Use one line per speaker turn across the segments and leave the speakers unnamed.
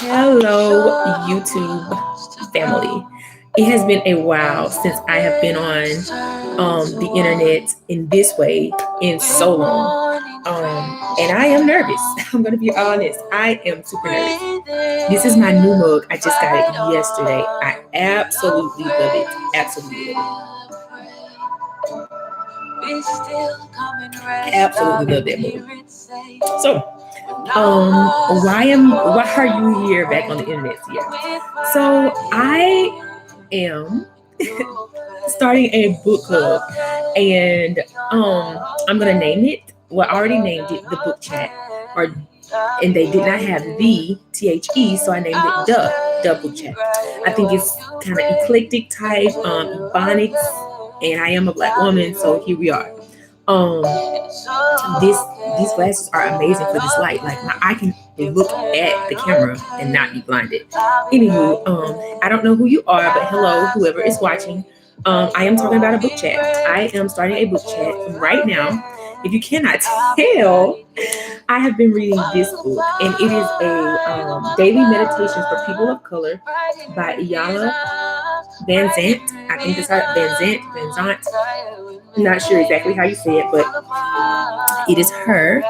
Hello, YouTube family. It has been a while since I have been on the internet in this way in so long. And I am nervous. I'm going to be honest. I am super nervous. This is my new mug. I just got it yesterday. I absolutely love it. Absolutely love it. Absolutely love that mug. So, why are you here back on the internet here? So I am starting a book club, and I'm gonna name it. Well, I already named it the book chat, and they did not have the THE, so I named it the book chat. I think it's kind of eclectic type, ebonics, and I am a Black woman, so here we are. These glasses are amazing for this light. Like I can look at the camera and not be blinded. Anywho, I don't know who you are, but hello, whoever is watching. I am talking about a book chat. I am starting a book chat right now. If you cannot tell, I have been reading this book, and it is a daily meditation for people of color by Iyanla Van Zant. I think it's Van Zant. I'm not sure exactly how you say it, but it is her.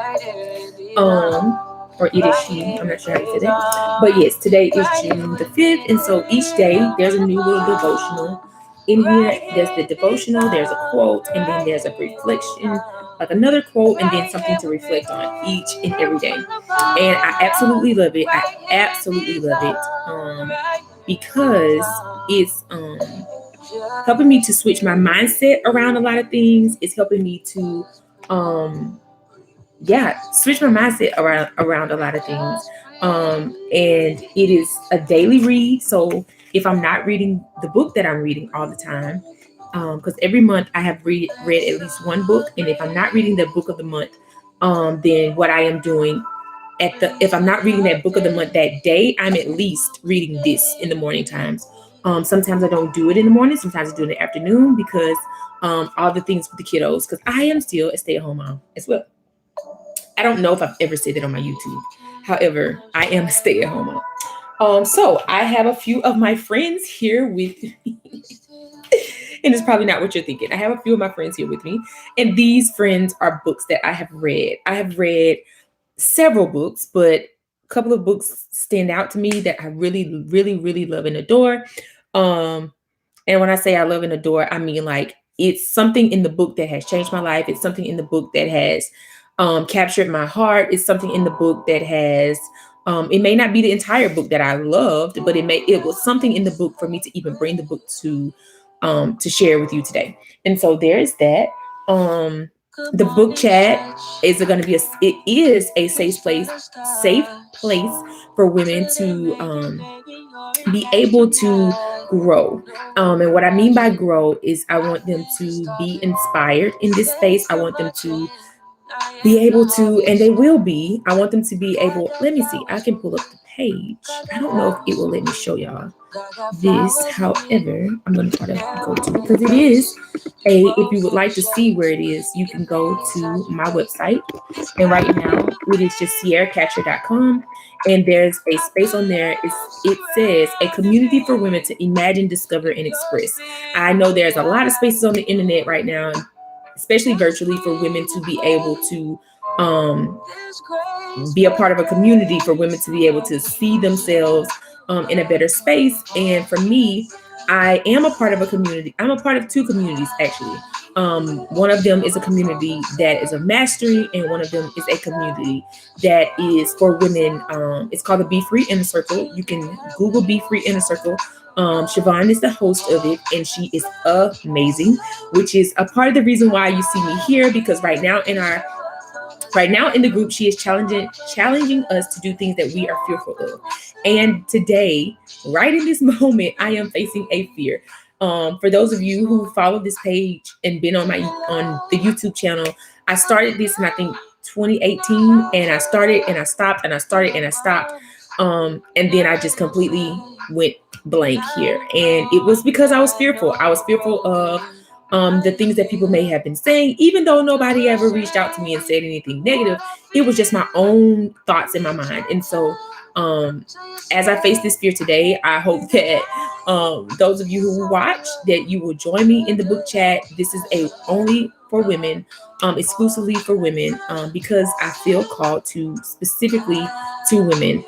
Or it is she. I'm not sure how you say that. But yes, today is June the 5th, and so each day there's a new little devotional. In here, there's the devotional, there's a quote, and then there's a reflection, like another quote, and then something to reflect on each and every day. And I absolutely love it. I absolutely love it because it's helping me to switch my mindset around a lot of things. It's helping me to switch my mindset around a lot of things. And it is a daily read. So if I'm not reading the book that I'm reading all the time, because every month I have read at least one book, and if I'm not reading the book of the month, then what I am doing if I'm not reading that book of the month that day, I'm at least reading this in the morning times. Sometimes I don't do it in the morning. Sometimes I do it in the afternoon because all the things with the kiddos, because I am still a stay-at-home mom as well. I don't know if I've ever said that on my YouTube. However, I am a stay-at-home mom. So I have a few of my friends here with me. And it's probably not what you're thinking. I have a few of my friends here with me. And these friends are books that I have read. I have read several books, but a couple of books stand out to me that I really, really, really love and adore. And when I say I love and adore, I mean like it's something in the book that has changed my life. It's something in the book that has captured my heart. It's something in the book that has it may not be the entire book that I loved, but it was something in the book for me to even bring the book to share with you today. And so there's that. The book chat is going to be it is a safe place for women to be able to grow. And what I mean by grow is I want them to be inspired in this space. I want them to be able to, and they will be, I want them to be able, let me see, I can pull up the page. I don't know if it will let me show y'all this. However, I'm going to try to go to it because it is if you would like to see where it is, you can go to my website. And right now it is just sierracatcher.com. And there's a space on there. It says a community for women to imagine, discover, and express. I know there's a lot of spaces on the internet right now, especially virtually, for women to be able to be a part of a community, for women to be able to see themselves in a better space. And for me, I am a part of a community. I'm a part of two communities, actually. One of them is a community that is a mastery, and one of them is a community that is for women. It's called the Be Free Inner Circle. You can Google Be Free Inner Circle. Siobhan is the host of it, and she is amazing, which is a part of the reason why you see me here, because right now in the group, she is challenging us to do things that we are fearful of. And today, right in this moment, I am facing a fear. For those of you who follow this page and been on the YouTube channel, I started this in I think 2018, and I started and I stopped and I started and I stopped. And then I just completely went blank here. And it was because I was fearful. I was fearful of the things that people may have been saying, even though nobody ever reached out to me and said anything negative. It was just my own thoughts in my mind. And so as I face this fear today, I hope that those of you who watch, that you will join me in the book chat. This is a only for women, exclusively for women, because I feel called to specifically to women.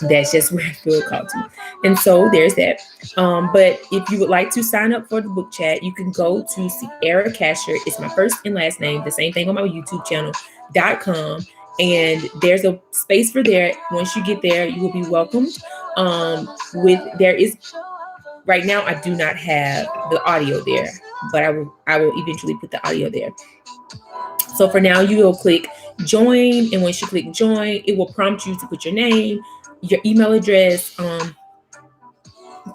That's just where I feel called to. And so there's that. But if you would like to sign up for the book chat, you can go to Sierra Casher. It's my first and last name, the same thing on my YouTube channel.com. And there's a space for there. Once you get there, you will be welcomed. There is right now, I do not have the audio there, but I will eventually put the audio there. So for now, you will click join, and once you click join, it will prompt you to put your name, your email address,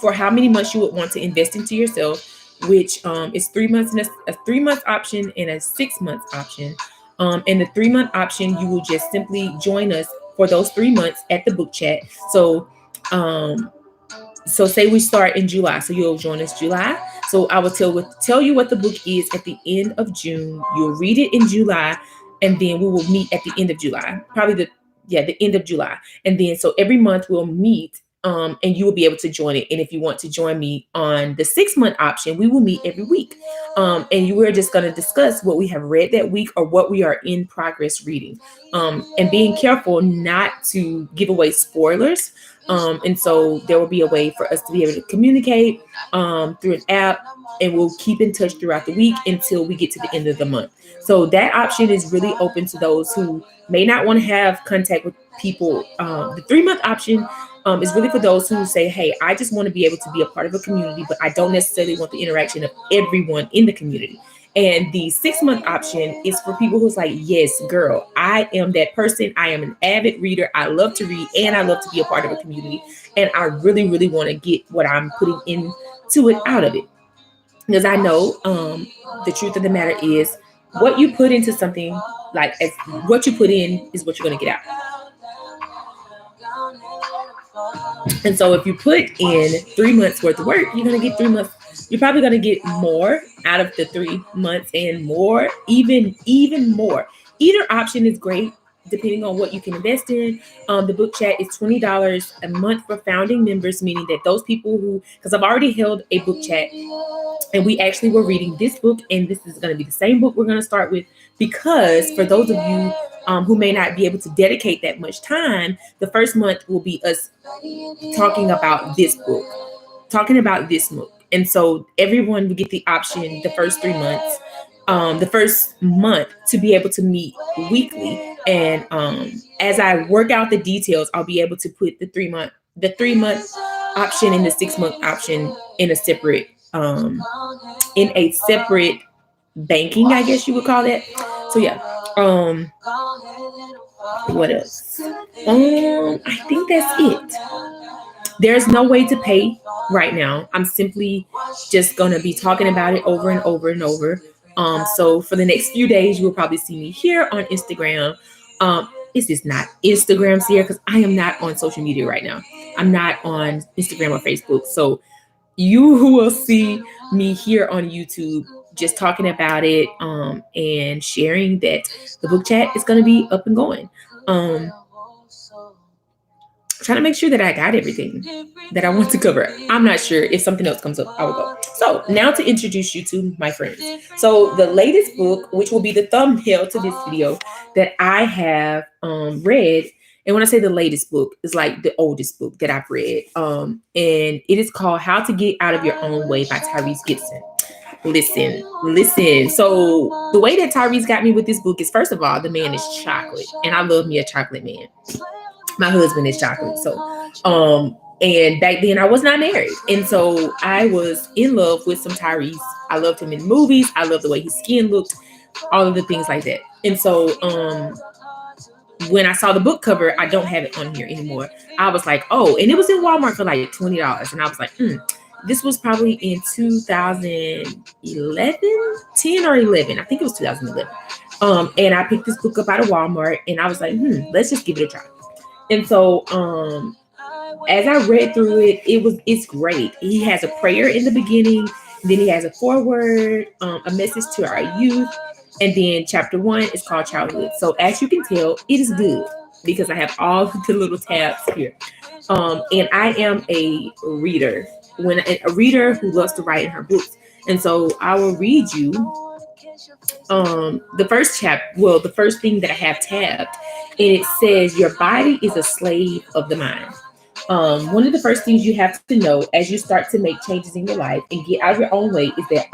for how many months you would want to invest into yourself, which is 3 months, and a 3-month option and a 6-month option. And the 3-month option, you will just simply join us for those 3 months at the book chat. So say we start in July, so you'll join us July. So I will tell you what the book is at the end of June. You'll read it in July, and then we will meet at the end of July, probably the end of July. And then so every month we'll meet, and you will be able to join it. And if you want to join me on the 6-month option, we will meet every week. And we're just going to discuss what we have read that week or what we are in progress reading, and being careful not to give away spoilers. And so there will be a way for us to be able to communicate through an app, and we'll keep in touch throughout the week until we get to the end of the month. So that option is really open to those who may not want to have contact with people. The 3-month option is really for those who say, hey, I just want to be able to be a part of a community, but I don't necessarily want the interaction of everyone in the community. And the 6-month option is for people who's like, yes, girl, I am that person. I am an avid reader. I love to read, and I love to be a part of a community. And I really, really want to get what I'm putting into it out of it. Because I know the truth of the matter is, what you put into something, what you put in is what you're going to get out. And so if you put in 3 months worth of work, you're going to get 3 months. You're probably going to get more out of the 3 months, and more, even more. Either option is great, depending on what you can invest in. The book chat is $20 a month for founding members, meaning that those people because I've already held a book chat, and we actually were reading this book, and this is going to be the same book we're going to start with, because for those of you who may not be able to dedicate that much time, the first month will be us talking about this book. And so everyone will get the option the first 3 months, the first month, to be able to meet weekly. And as I work out the details, I'll be able to put the 3-month option and the 6-month option in a separate banking, I guess you would call that. So yeah. What else? I think that's it. There's no way to pay right now. I'm simply just going to be talking about it over and over and over. So for the next few days, you will probably see me here on Instagram. This is not Instagram here, because I am not on social media right now. I'm not on Instagram or Facebook. So you will see me here on YouTube just talking about it, and sharing that the book chat is going to be up and going. Trying to make sure that I got everything that I want to cover. I'm not sure. If something else comes up, I will go. So now to introduce you to my friends. So the latest book, which will be the thumbnail to this video, that I have read, and when I say the latest book, it's like the oldest book that I've read. And it is called How to Get Out of Your Own Way by Tyrese Gibson. Listen. So the way that Tyrese got me with this book is, first of all, the man is chocolate, and I love me a chocolate man. My husband is chocolate. So, and back then I was not married. And so I was in love with some Tyrese. I loved him in movies. I loved the way his skin looked, all of the things like that. And so, when I saw the book cover, I don't have it on here anymore. I was like, oh, and it was in Walmart for like $20. And I was like, this was probably in 2011, 10 or 11. I think it was 2011. And I picked this book up out of Walmart, and I was like, let's just give it a try. And so, as I read through it, it's great. He has a prayer in the beginning. Then he has a foreword, a message to our youth, and then chapter 1 is called childhood. So as you can tell, it is good because I have all the little tabs here. And I am a reader, when a reader who loves to write in her books. And so I will read you the first the first thing that I have tabbed, and it says your body is a slave of the mind. One of the first things you have to know as you start to make changes in your life and get out of your own way is that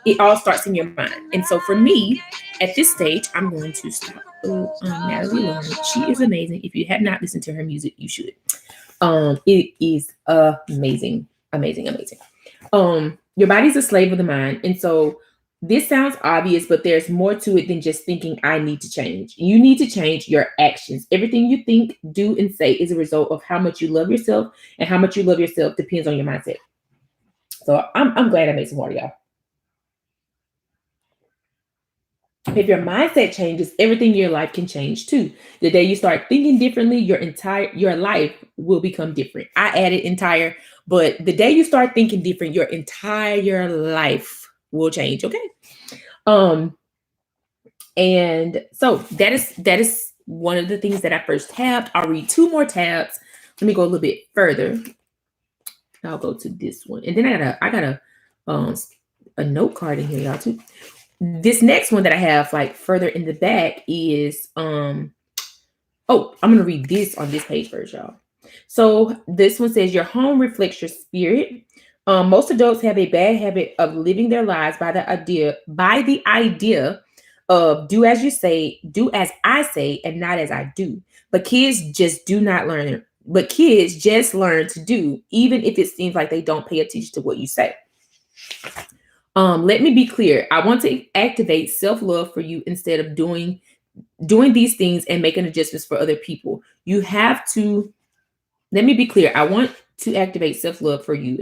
it all starts in your mind. And so for me, at this stage, I'm going to stop. Natalie Lauren, she is amazing. If you have not listened to her music, you should. It is amazing, amazing, amazing. Your body's a slave of the mind, and so this sounds obvious, but there's more to it than just thinking I need to change. You need to change your actions. Everything you think, do, and say is a result of how much you love yourself, and how much you love yourself depends on your mindset. So I'm glad I made some water, y'all. If your mindset changes, everything in your life can change too. The day you start thinking differently, your life will become different. I added entire, but the day you start thinking different, your entire life will change. Okay. Um, and so that is one of the things that I first tabbed. I'll read two more tabs. Let me go a little bit further. I'll go to this one, and then I got a note card in here, y'all too. This next one that I have like further in the back is oh, I'm gonna read this on this page first, y'all. So this one says your home reflects your spirit. Most adults have a bad habit of living their lives by the idea of do as you say, do as I say, and not as I do. But kids just do not learn. But kids just learn to do, even if it seems like they don't pay attention to what you say. Let me be clear. I want to activate self-love for you instead of doing these things and making adjustments for other people. You have to, let me be clear. I want to activate self-love for you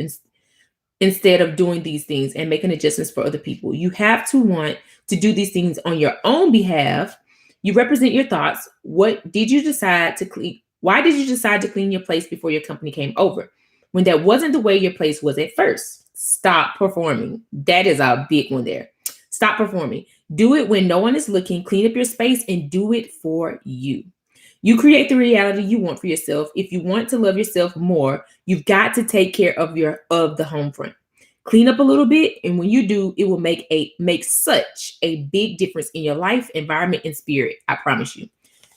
instead of doing these things and making adjustments for other people. You have to want to do these things on your own behalf. You represent your thoughts. What did you decide to clean? Why did you decide to clean your place before your company came over? When that wasn't the way your place was at first. Stop performing. That is a big one there. Stop performing. Do it when no one is looking. Clean up your space and do it for you. You create the reality you want for yourself. If you want to love yourself more, you've got to take care of the home front. Clean up a little bit, and when you do, it will make such a big difference in your life, environment, and spirit. I promise you.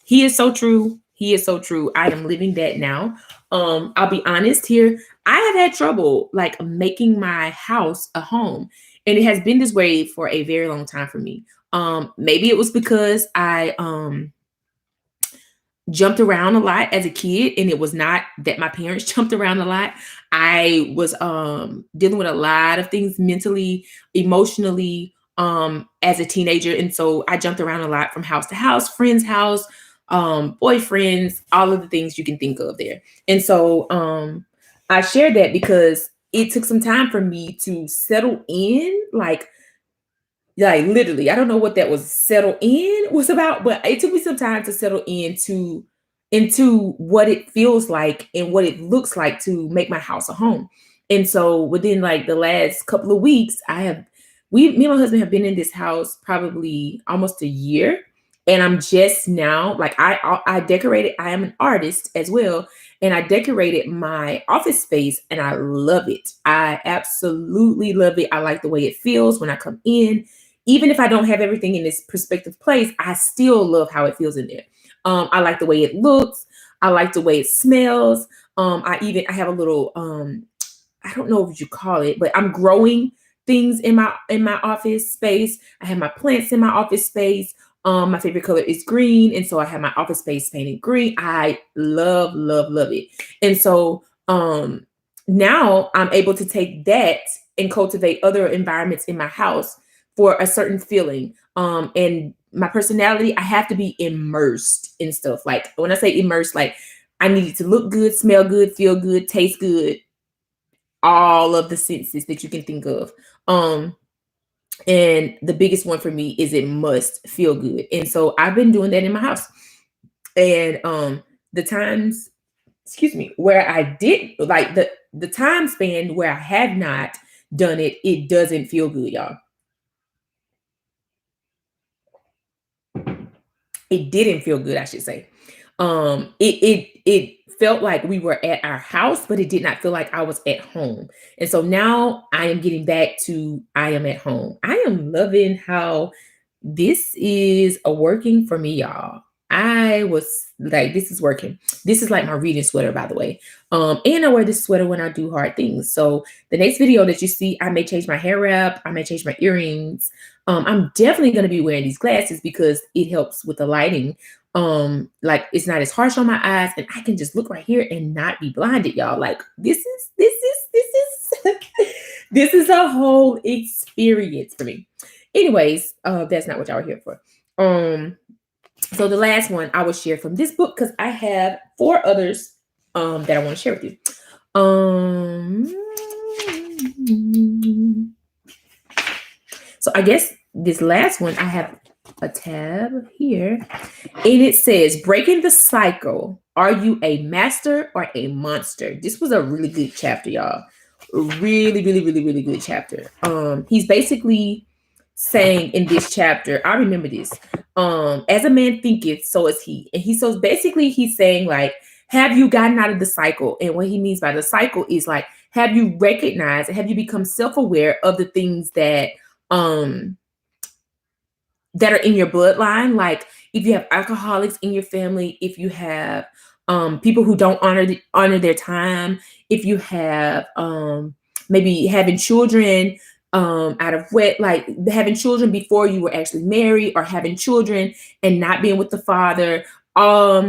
He is so true. He is so true. I am living that now. I'll be honest here. I have had trouble like making my house a home, and it has been this way for a very long time for me. Maybe it was because I jumped around a lot as a kid, and it was not that my parents jumped around a lot. I was dealing with a lot of things mentally, emotionally, as a teenager, and so I jumped around a lot from house to house, friend's house, boyfriends, all of the things you can think of there. And so I shared that because it took some time for me to settle in, like literally, I don't know what that was settle in was about, but it took me some time to settle into what it feels like and what it looks like to make my house a home. And so within like the last couple of weeks, me and my husband have been in this house probably almost a year. And I'm just now, like I decorated, I am an artist as well. And I decorated my office space and I love it. I absolutely love it. I like the way it feels when I come in. Even if I don't have everything in this perspective place, I still love how it feels in there. I like the way it looks. I like the way it smells. I have a little, I don't know what you call it, but I'm growing things in my office space. I have my plants in my office space. My favorite color is green. And so I have my office space painted green. I love, love, love it. And so now I'm able to take that and cultivate other environments in my house for a certain feeling. And my personality, I have to be immersed in stuff. Like when I say immersed, like I need it to look good, smell good, feel good, taste good, all of the senses that you can think of. And the biggest one for me is it must feel good. And so I've been doing that in my house. And the times, where I did like the time span where I have not done it, it doesn't feel good, y'all. It didn't feel good, I should say. It felt like we were at our house, but it did not feel like I was at home. And so now I am getting back to I am at home. I am loving how this is a working for me, y'all. I was like, this is working. This is like my reading sweater, by the way. And I wear this sweater when I do hard things. So the next video that you see, I may change my hair wrap, I may change my earrings. I'm definitely going to be wearing these glasses because it helps with the lighting. Like it's not as harsh on my eyes, and I can just look right here and not be blinded, y'all. Like this is this is a whole experience for me. Anyways, that's not what y'all are here for. So the last one I will share from this book because I have 4 others that I want to share with you. So I guess this last one, I have a tab here, and it says, breaking the cycle. Are you a master or a monster? This was a really good chapter, y'all. Really, really, really, really good chapter. He's basically saying in this chapter, I remember this. As a man thinketh, so is he. And so basically he's saying, like, have you gotten out of the cycle? And what he means by the cycle is like, have you recognized, have you become self-aware of the things that that are in your bloodline? Like if you have alcoholics in your family, if you have people who don't honor their time, if you have maybe having children out of wet, like having children before you were actually married, or having children and not being with the father. I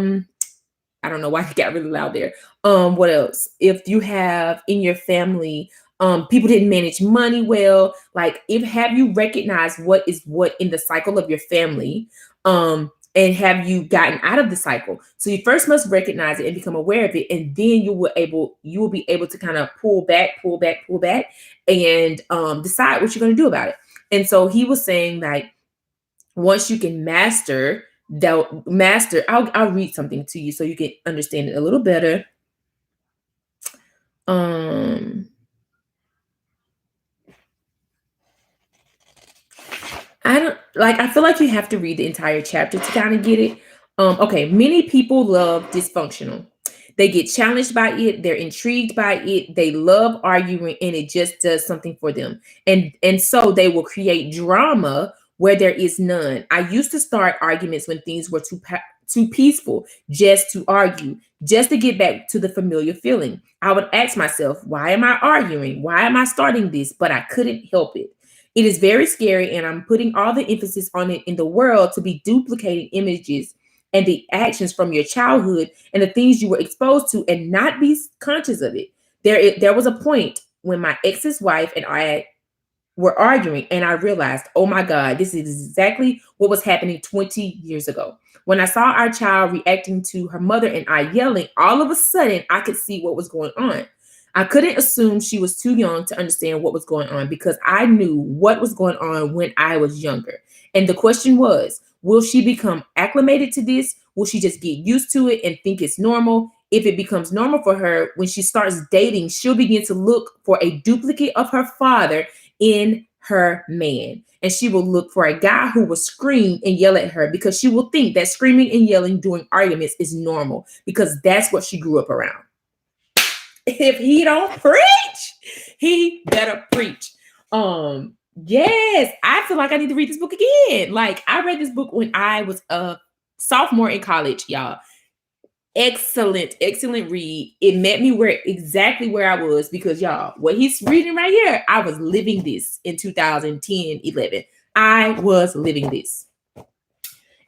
don't know why it got really loud there. What else? If you have in your family, people didn't manage money well, like have you recognized what is what in the cycle of your family? And have you gotten out of the cycle? So you first must recognize it and become aware of it, and then you will be able to kind of pull back, and decide what you're going to do about it. And so he was saying, like, once you can master, I'll read something to you so you can understand it a little better. I feel like you have to read the entire chapter to kind of get it. Okay, many people love dysfunctional. They get challenged by it, they're intrigued by it, they love arguing, and it just does something for them. And so they will create drama where there is none. I used to start arguments when things were too peaceful, just to argue, just to get back to the familiar feeling. I would ask myself, why am I arguing? Why am I starting this? But I couldn't help it. It is very scary, and I'm putting all the emphasis on it in the world to be duplicating images and the actions from your childhood and the things you were exposed to, and not be conscious of it. There was a point when my ex's wife and I were arguing, and I realized, oh my God, this is exactly what was happening 20 years ago. When I saw our child reacting to her mother and I yelling, all of a sudden I could see what was going on. I couldn't assume she was too young to understand what was going on, because I knew what was going on when I was younger. And the question was, will she become acclimated to this? Will she just get used to it and think it's normal? If it becomes normal for her, when she starts dating, she'll begin to look for a duplicate of her father in her man. And she will look for a guy who will scream and yell at her, because she will think that screaming and yelling during arguments is normal, because that's what she grew up around. If he don't preach, he better preach. Yes, I feel like I need to read this book again. Like, I read this book when I was a sophomore in college, y'all. Excellent read. It met me exactly where I was, because y'all, what he's reading right here, I was living this in 2010, 11. I was living this.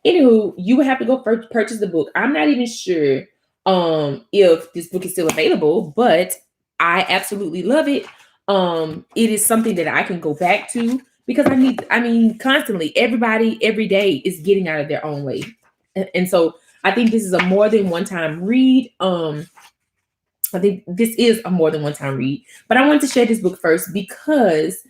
Anywho, you would have to go purchase the book. I'm not even sure if this book is still available, but I absolutely love it. It is something that I can go back to, because constantly, everybody every day is getting out of their own way. And so I think this is a more than one time read. I think this is a more than one time read, but I wanted to share this book first because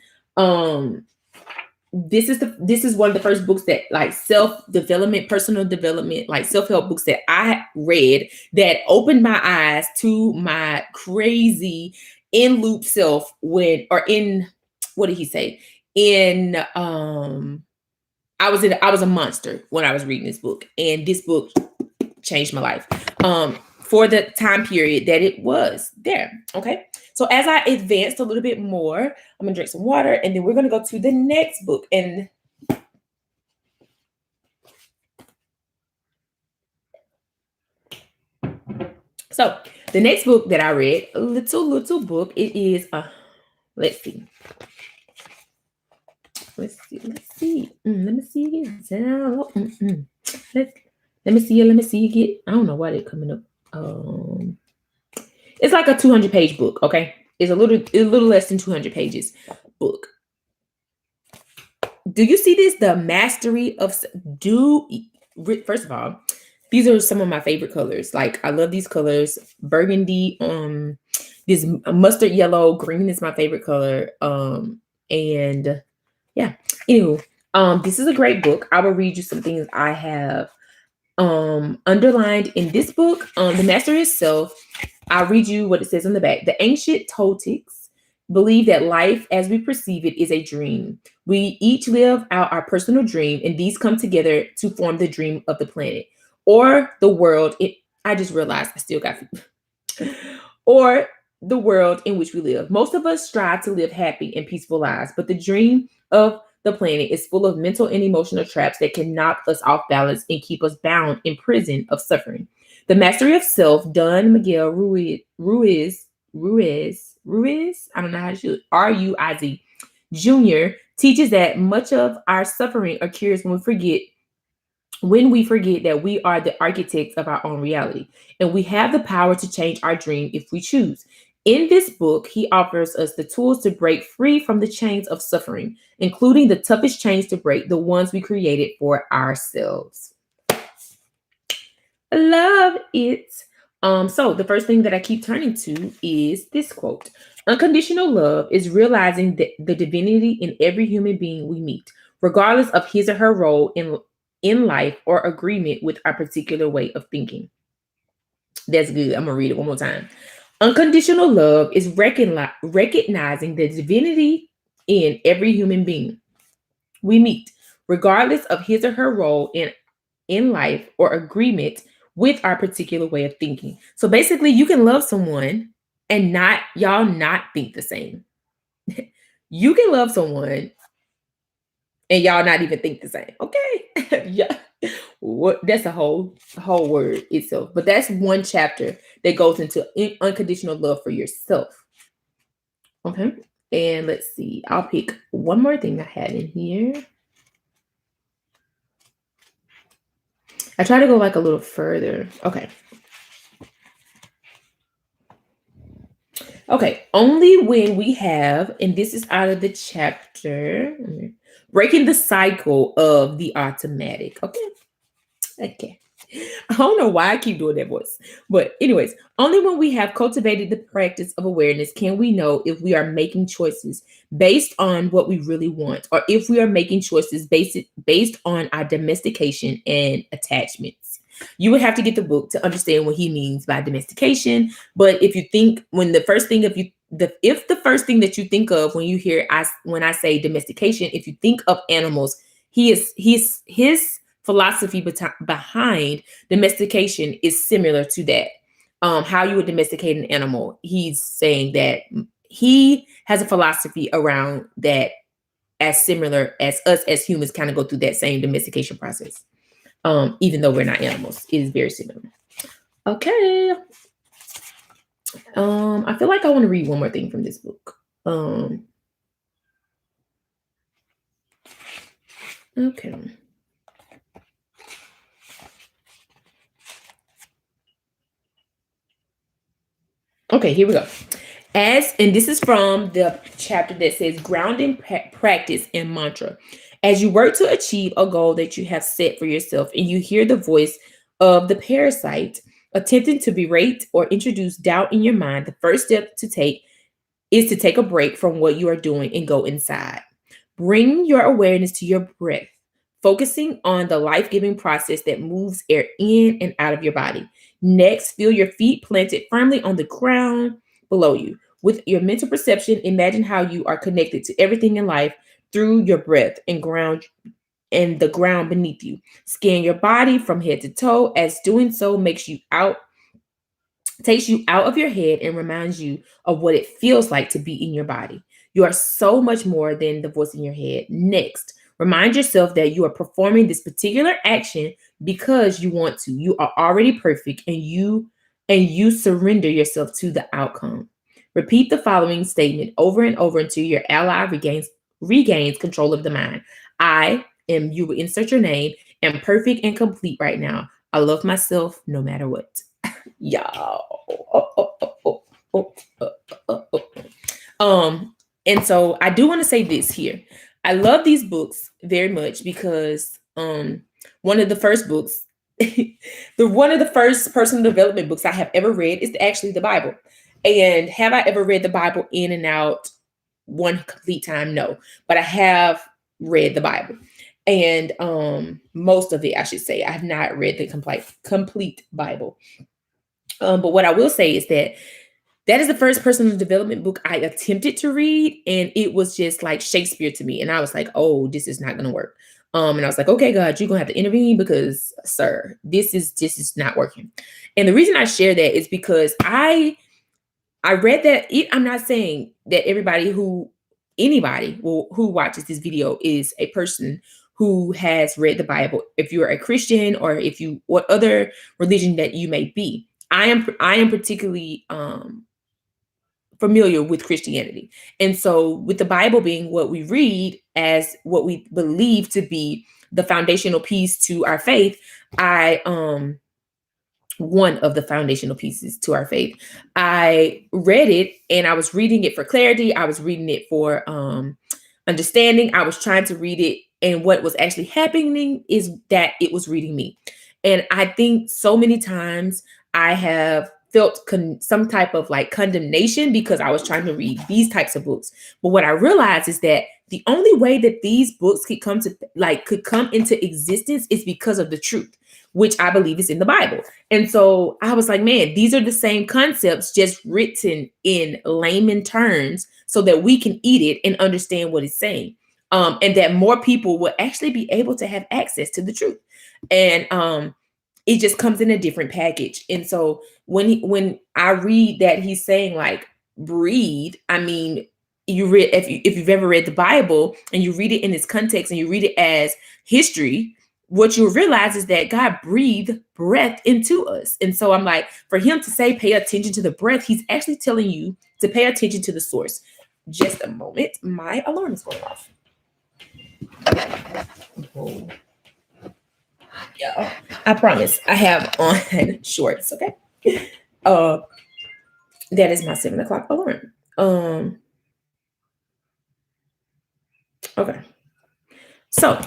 this is one of the first books that, like, self-development, personal development, like self-help books that I read that opened my eyes to my crazy in loop self what did he say? In I was a monster when I was reading this book, and this book changed my life. For the time period that it was there. Okay. So as I advanced a little bit more, I'm gonna drink some water, and then we're gonna go to the next book. And so the next book that I read, a little book, it is let's see. Let's see. Let me see again. Let me see again. I don't know why they're coming up. It's like a 200-page book. Okay, it's a little less than 200 pages book. Do you see this? The mastery of First of all, these are some of my favorite colors. Like, I love these colors. Burgundy, this mustard yellow, green is my favorite color. And yeah. Anywho, this is a great book. I will read you some things I have underlined in this book. The Mastery of Self. I'll read you what it says on the back. The ancient Toltecs believe that life as we perceive it is a dream. We each live out our personal dream, and these come together to form the dream of the planet or the world. I just realized I still got or the world in which we live. Most of us strive to live happy and peaceful lives, but the dream of the planet is full of mental and emotional traps that can knock us off balance and keep us bound in prison of suffering. The Mastery of Self, Don Miguel Ruiz, I don't know how to shoot, Ruiz Jr., teaches that much of our suffering occurs when we forget that we are the architects of our own reality, and we have the power to change our dream if we choose. In this book, he offers us the tools to break free from the chains of suffering, including the toughest chains to break, the ones we created for ourselves. I love it. So the first thing that I keep turning to is this quote. Unconditional love is realizing the divinity in every human being we meet, regardless of his or her role in life or agreement with our particular way of thinking. That's good. I'm going to read it one more time. Unconditional love is recognizing the divinity in every human being we meet, regardless of his or her role in life or agreement with our particular way of thinking. So basically, you can love someone and y'all not think the same. You can love someone and y'all not even think the same. Okay. Yeah. That's a whole word itself. But that's one chapter that goes into unconditional love for yourself. Okay. And let's see. I'll pick one more thing I had in here. I try to go like a little further. Okay. Okay. Only when we have, and this is out of the chapter, breaking the cycle of the automatic. Okay. I don't know why I keep doing that voice. But anyways, only when we have cultivated the practice of awareness can we know if we are making choices based on what we really want, or if we are making choices based on our domestication and attachments. You would have to get the book to understand what he means by domestication. But if you think if the first thing that you think of when you hear when I say domestication, if you think of animals, his philosophy behind domestication is similar to that. How you would domesticate an animal. He's saying that he has a philosophy around that as similar as us as humans kind of go through that same domestication process. Even though we're not animals, it is very similar. Okay. I feel like I want to read one more thing from this book. Okay. Okay, here we go. And this is from the chapter that says grounding practice and mantra. As you work to achieve a goal that you have set for yourself, and you hear the voice of the parasite attempting to berate or introduce doubt in your mind, the first step to take is to take a break from what you are doing and go inside. Bring your awareness to your breath, focusing on the life-giving process that moves air in and out of your body. Next, feel your feet planted firmly on the ground below you. With your mental perception, imagine how you are connected to everything in life through your breath and the ground beneath you. Scan your body from head to toe, as doing so takes you out of your head and reminds you of what it feels like to be in your body. You are so much more than the voice in your head. Next, remind yourself that you are performing this particular action because you want to. You are already perfect, and you surrender yourself to the outcome. Repeat the following statement over and over until your ally regains control of the mind. I am, you will insert your name, am perfect and complete right now. I love myself no matter what. Y'all. Oh, oh, oh, oh, oh, oh, oh, oh. And so I do want to say this here. I love these books very much because one of the first books, one of the first personal development books I have ever read is actually the Bible. And have I ever read the Bible in and out one complete time? No, but I have read the Bible. And most of it, I should say, I have not read the complete Bible. But what I will say is that that is the first personal development book I attempted to read, and it was just like Shakespeare to me. And I was like, "Oh, this is not going to work." And I was like, "Okay, God, you're gonna have to intervene because, sir, this is not working." And the reason I share that is because I read that. I'm not saying that anybody who watches this video is a person who has read the Bible. If you're a Christian or what other religion that you may be, I am particularly familiar with Christianity. And so with the Bible being what we read as what we believe to be the foundational piece to our faith, I one of the foundational pieces to our faith. I read it and I was reading it for clarity. I was reading it for understanding. I was trying to read it, and what was actually happening is that it was reading me. And I think so many times I have felt some type of like condemnation because I was trying to read these types of books. But what I realized is that the only way that these books could come into existence is because of the truth, which I believe is in the Bible. And so I was like, man, these are the same concepts, just written in layman terms so that we can eat it and understand what it's saying. And that more people will actually be able to have access to the truth. And it just comes in a different package. And so when I read that he's saying like breathe, I mean, if you've ever read the Bible and you read it in its context and you read it as history, what you'll realize is that God breathed breath into us. And so I'm like, for him to say pay attention to the breath, he's actually telling you to pay attention to the source. Just a moment, my alarm is going off. Oh. Yeah, I promise I have on shorts. Okay. Uh, that is my 7 o'clock alarm. Okay. So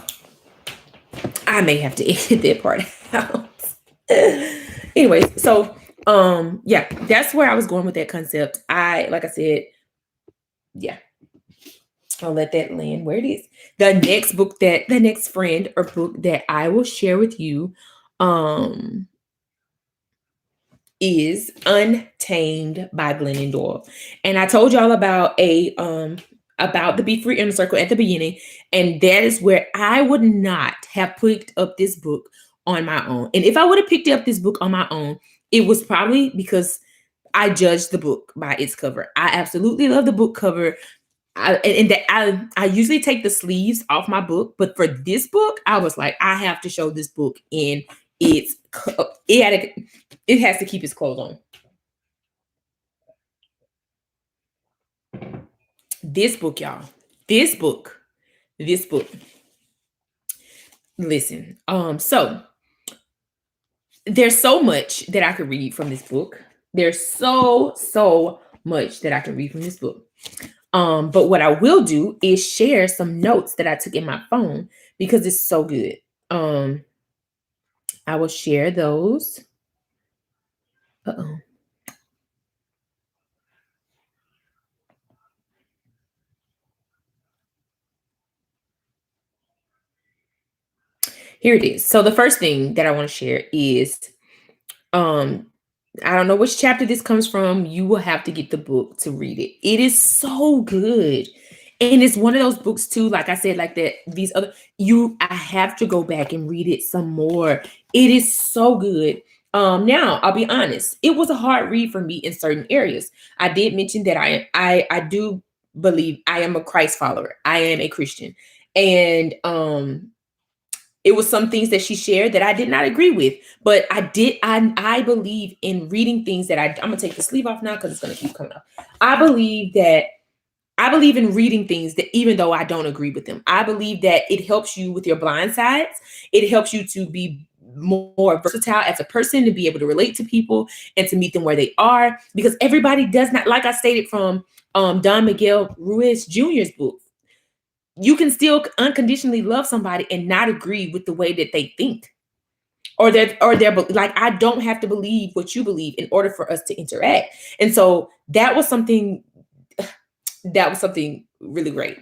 I may have to edit that part out. Anyways, so yeah, that's where I was going with that concept. Like I said, yeah, I'll let that land where it is. The next friend or book that I will share with you um is Untamed by Glennon Doyle. And I told y'all about the Be Free Inner Circle at the beginning, and that is where I would not have picked up this book on my own. And if I would have picked up this book on my own, it was probably because I judged the book by its cover. I absolutely love the book cover. I usually take the sleeves off my book, but for this book, I was like, I have to show this book in its it has to keep its clothes on. This book, y'all. This book. This book. Listen. So there's so much that I could read from this book. There's so much that I can read from this book. But what I will do is share some notes that I took in my phone because it's so good. I will share those. Uh-oh. Here it is. So the first thing that I want to share is I don't know which chapter this comes from. You will have to get the book to read it. It is so good. And it's one of those books too, like I said, like that these other I have to go back and read it some more. It is so good. Now I'll be honest, it was a hard read for me in certain areas. I did mention that I do believe I am a Christ follower. I am a Christian. And it was some things that she shared that I did not agree with, but I believe in reading things that I'm gonna take the sleeve off now because it's gonna keep coming up. I believe that I believe in reading things that even though I don't agree with them, I believe that it helps you with your blind sides. It helps you to be more versatile as a person, to be able to relate to people and to meet them where they are, because everybody does not, like I stated from Don Miguel Ruiz Jr.'s book, you can still unconditionally love somebody and not agree with the way that they think or their like, I don't have to believe what you believe in order for us to interact. And so that was something really great.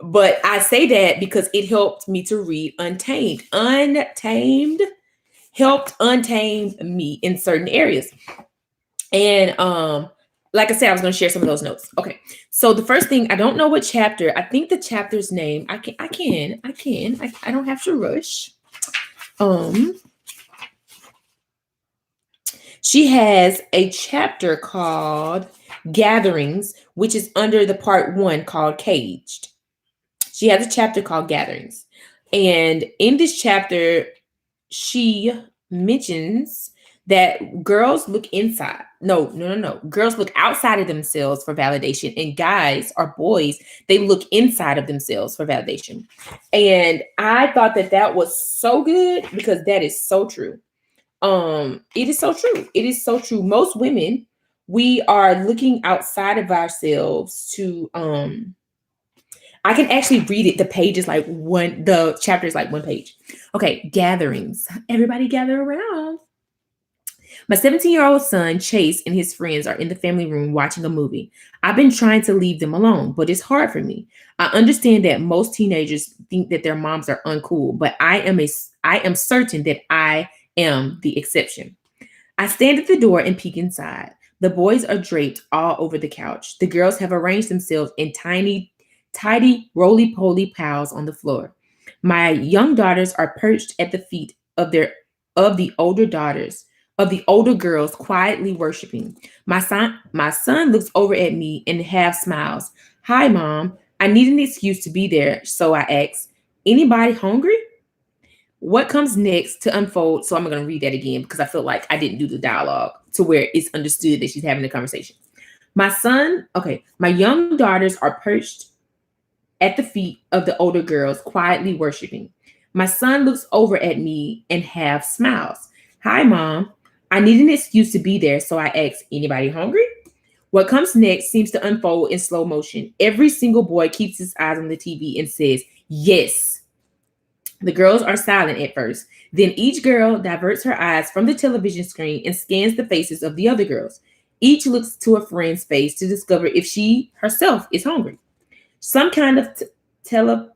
But I say that because it helped me to read Untamed. Untamed helped untame me in certain areas. And like I said, I was going to share some of those notes. Okay. So the first thing, I don't know what chapter. I think the chapter's name, I don't have to rush. Um she has a chapter called Gatherings, which is under the part 1 called Caged. She has a chapter called Gatherings. And in this chapter, she mentions that girls look inside. No. Girls look outside of themselves for validation, and guys or boys, they look inside of themselves for validation. And I thought that that was so good because that is so true. It is so true. It is so true. Most women, we are looking outside of ourselves to I can actually read it. The chapter is like one page. Okay, gatherings. Everybody gather around. My 17-year-old son, Chase, and his friends are in the family room watching a movie. I've been trying to leave them alone, but it's hard for me. I understand that most teenagers think that their moms are uncool, but I am certain that I am the exception. I stand at the door and peek inside. The boys are draped all over the couch. The girls have arranged themselves in tidy, roly poly piles on the floor. My young daughters are perched at the feet of the older daughters, of the older girls, quietly worshiping. My son looks over at me and half smiles. Hi, Mom. I need an excuse to be there, so I ask, anybody hungry? What comes next to unfold? So I'm going to read that again because I feel like I didn't do the dialogue to where it's understood that she's having a conversation. My young daughters are perched at the feet of the older girls, quietly worshiping. My son looks over at me and half smiles. Hi, Mom. I need an excuse to be there, so I ask, anybody hungry? What comes next seems to unfold in slow motion. Every single boy keeps his eyes on the TV and says, yes. The girls are silent at first. Then each girl diverts her eyes from the television screen and scans the faces of the other girls. Each looks to a friend's face to discover if she herself is hungry. Some kind of tele-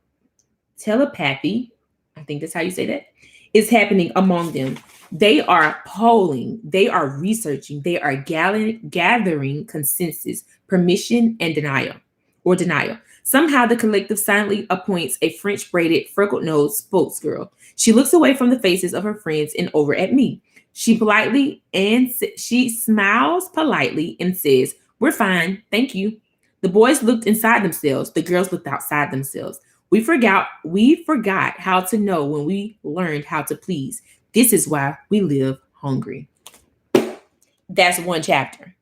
telepathy, I think that's how you say that, is happening among them. They are polling, they are researching, they are gathering consensus, permission, and denial. Somehow the collective silently appoints a French braided, freckled nosed spokesgirl. She looks away from the faces of her friends and over at me. She smiles politely and says, we're fine, thank you. The boys looked inside themselves, the girls looked outside themselves. We forgot how to know when we learned how to please. This is why we live hungry. That's one chapter.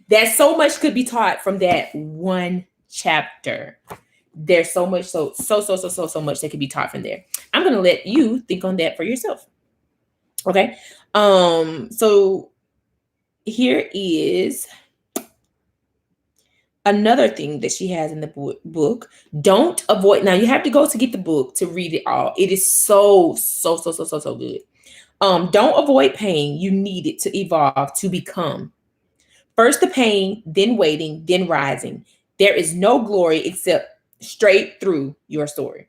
There's so much could be taught from that one chapter. There's so much, so much that could be taught from there. I'm gonna let you think on that for yourself. Okay. So here is another thing that she has in the book. Don't avoid. Now you have to go to get the book to read it all. It is so good. Don't avoid pain. You need it to evolve, to become. First the pain, then waiting, then rising. There is no glory except straight through your story.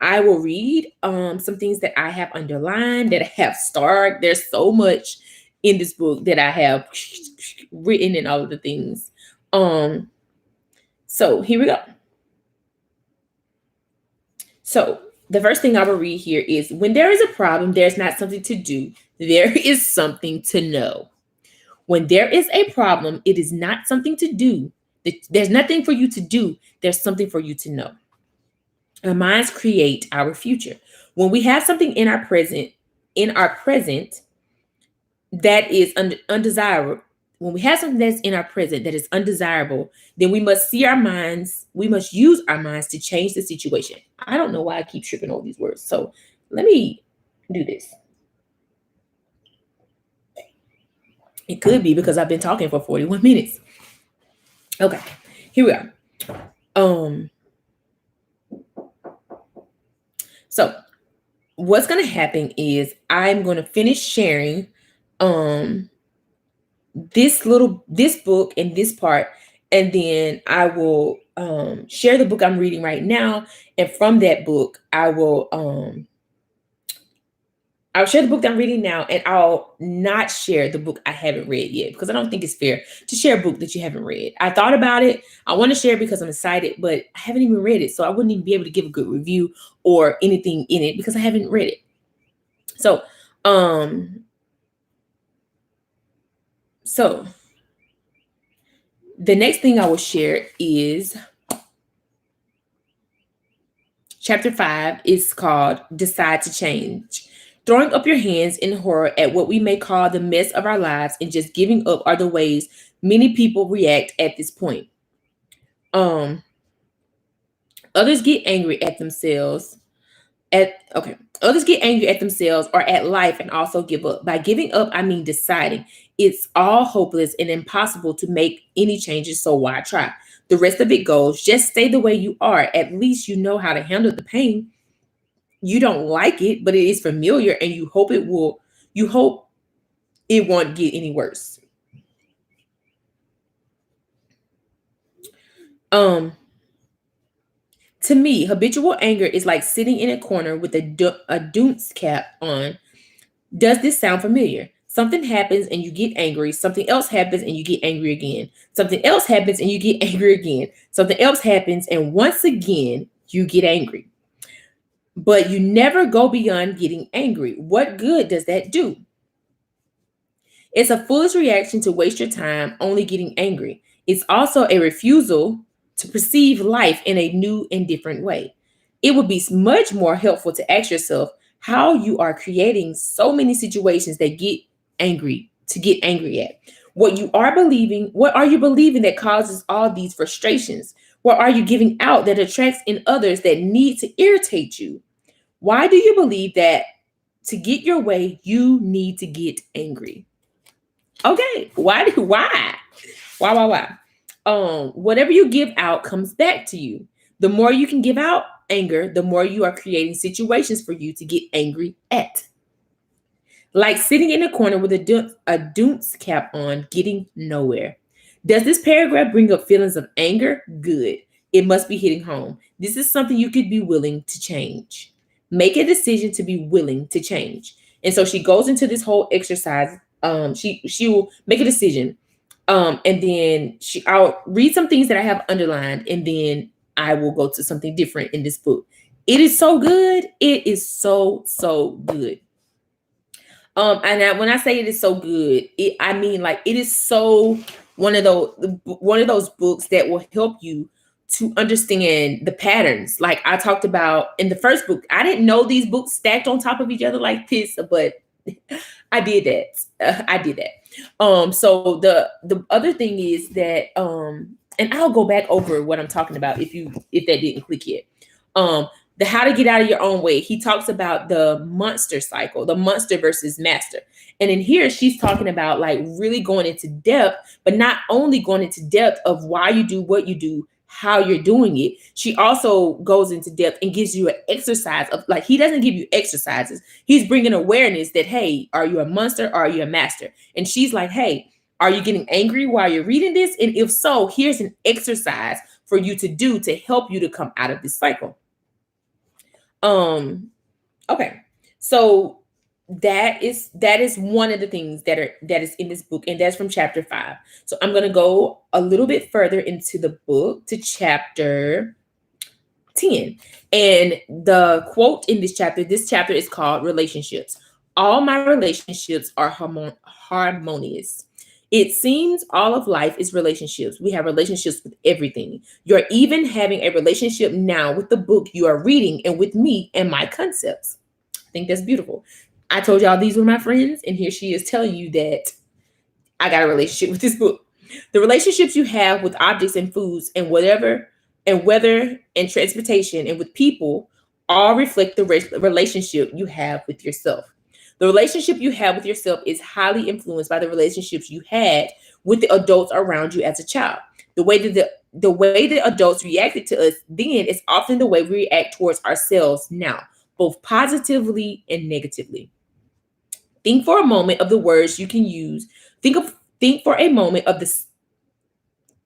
I will read some things that I have underlined, that I have starred. There's so much in this book that I have written and all of the things. Um, so here we go. So the first thing I will read here is, when there is a problem, there's not something to do. There is something to know. When there is a problem, it is not something to do. There's nothing for you to do. There's something for you to know. Our minds create our future. When we have something in our present that is undesirable, when we have something that's in our present that is undesirable, then we must use our minds to change the situation. I don't know why I keep tripping over these words. So let me do this. It could be because I've been talking for 41 minutes. Okay, here we are. So what's going to happen is I'm going to finish sharing this book and this part, and then I will share the book I'm reading right now, and from that book I'll share the book that I'm reading now, and I'll not share the book I haven't read yet, because I don't think it's fair to share a book that you haven't read. I thought about it. I want to share because I'm excited, but I haven't even read it, so I wouldn't even be able to give a good review or anything in it because I haven't read it. So the next thing I will share is chapter 5. Is called Decide to Change. Throwing up your hands in horror at what we may call the mess of our lives and just giving up are the ways many people react at this point. Others get angry at themselves. Others get angry at themselves or at life and also give up. By giving up, I mean deciding it's all hopeless and impossible to make any changes, so why try? The rest of it goes, just stay the way you are. At least you know how to handle the pain. You don't like it, but it is familiar, and you hope it won't get any worse. To me, habitual anger is like sitting in a corner with a dunce cap on. Does this sound familiar? Something happens and you get angry. Something else happens and you get angry again. Something else happens and you get angry again. Something else happens and once again you get angry. But you never go beyond getting angry. What good does that do? It's a foolish reaction to waste your time only getting angry. It's also a refusal to perceive life in a new and different way. It would be much more helpful to ask yourself how you are creating so many situations that get angry at. What are you believing that causes all these frustrations? What are you giving out that attracts in others that need to irritate you? Why do you believe that to get your way, you need to get angry? Okay, why? Whatever you give out comes back to you. The more you can give out anger, the more you are creating situations for you to get angry at. Like sitting in a corner with a dunce cap on, getting nowhere. Does this paragraph bring up feelings of anger? Good. It must be hitting home. This is something you could be willing to change. Make a decision to be willing to change. And so she goes into this whole exercise. She will make a decision. And then I'll read some things that I have underlined, and then I will go to something different in this book. It is so good. It is so good. And when I say it is so good, I mean like it is so one of those books that will help you to understand the patterns. Like I talked about in the first book, I didn't know these books stacked on top of each other like this, but I did that. So the other thing is that and I'll go back over what I'm talking about if that didn't click yet. The how to get out of your own way. He talks about the monster cycle, the monster versus master. And in here, she's talking about like really going into depth, but not only going into depth of why you do what you do, how you're doing it. She also goes into depth and gives you an exercise of like, he doesn't give you exercises. He's bringing awareness that, hey, are you a monster or are you a master? And she's like, hey, are you getting angry while you're reading this? And if so, here's an exercise for you to do to help you to come out of this cycle. Um, okay. So that is one of the things that is in this book, and that's from chapter 5. So I'm gonna go a little bit further into the book to chapter 10. And the quote in this chapter is called Relationships. All my relationships are harmonious. It seems all of life is relationships. We have relationships with everything. You're even having a relationship now with the book you are reading and with me and my concepts. I think that's beautiful. I told y'all these were my friends, and here she is telling you that I got a relationship with this book. The relationships you have with objects and foods and whatever and weather and transportation and with people all reflect the relationship you have with yourself. The relationship you have with yourself is highly influenced by the relationships you had with the adults around you as a child. The way that adults reacted to us then is often the way we react towards ourselves now, both positively and negatively. Think for a moment of the words you can use. Think for a moment of the